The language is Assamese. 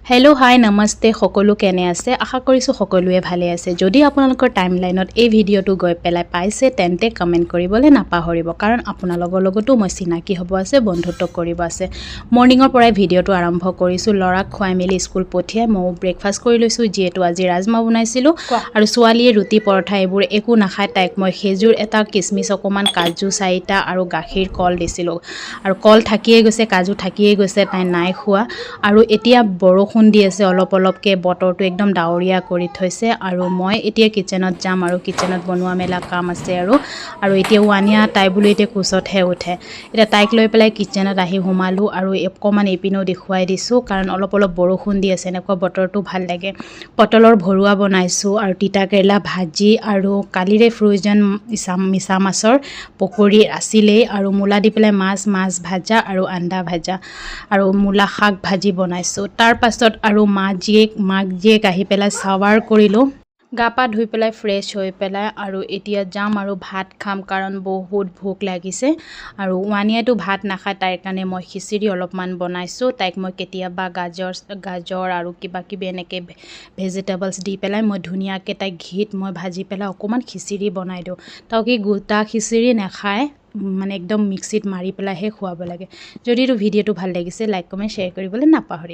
हेलो हाय नमस्ते सकलो केने आछे आशा करिछु सकलोए भाले आछे जदि आपनालोकर टाइमलाइनत ए भिडिओटो गय पेलाय पाइसे तेन्ते कमेन्ट करिबले नापाहरिब कारण आपनालोकर लगतो মই চিনাকি হ'ব আছে বন্ধুত্ব কৰিব আছে মৰ্নিংৰ পৰাই ভিডিওটো আৰম্ভ কৰিছো লৰাক খুৱাই মেলি স্কুল পঠিয়াই মই ব্ৰেকফাষ্ট কৰি লৈছো যেটো আজি ৰাজমা বনাইছিলো আৰু সোৱালিয়ে ৰুটি পৰঠা এবোৰ একো নাখায় তাইক মই খেজুৰ এটা কিসমিস অকমান কাজু চাইটা আৰু গাখীৰ কল দিছিলো আৰু কল থাকিয়ে গৈছে কাজু থাকিয়ে গৈছে তাই নাই খোৱা আৰু এতিয়া বৰষুণ দি আছে অলপ অলপকে বতৰটো একদম ডাৱৰীয়া কৰি থৈছে আৰু মই এতিয়া কিচেনত যাম আৰু কিচেনত বনোৱা মেলা কাম আছে আৰু এতিয়া ওয়ানিয়া তাই বুলি এতিয়া কুছতহে উঠে এটা তাইক লৈ পেলাই কিচেনত আহি হুমালো আৰু একমান এপিনো দেখুৱাই দিছো কাৰণ অলপ অলপ বৰষুণ দি আছে এনেকুৱা বতৰটো ভাল লাগে পটলৰ ভৰুৱা বনাইছো আৰু তিতা কেৰেলা ভাজি আৰু কালিৰে ফ্ৰোজন মিছা মাছৰ পকৰি আছিলে আৰু মুলা দি পেলাই মাছ ভাজা আৰু আন্ডা ভাজা আৰু মুলা শাক ভাজি বনাইছো তাৰ পাছত আৰু মাক জিয়েক আহি পেলাই সাৱাৰ কৰিলো গা পা ধুই পেলাই ফ্ৰেছ হৈ পেলাই আৰু এতিয়া যাম আৰু ভাত খাম কাৰণ বহুত ভোক লাগিছে আৰু ওয়ানিয়াটো ভাত নাখায় তাইৰ কাৰণে মই খিচিৰি অলপমান বনাইছো তাইক মই কেতিয়াবা গাজৰ আৰু কিবা কিবি এনেকে ভেজিটেবলছ দি পেলাই মই ধুনিয়াকে তাইক ঘিত মই ভাজি পেলাই অকমান খিচিৰি বনাই দিও তাও কি গোটা খিচিৰি নাখায় মানে একদম মিক্সিত মাৰি পেলাইহে খুৱাব লাগে যদি ভিডিওটো ভাল লাগিছে লাইক কমেন্ট শেয়াৰ কৰিবলৈ নাপাহৰিব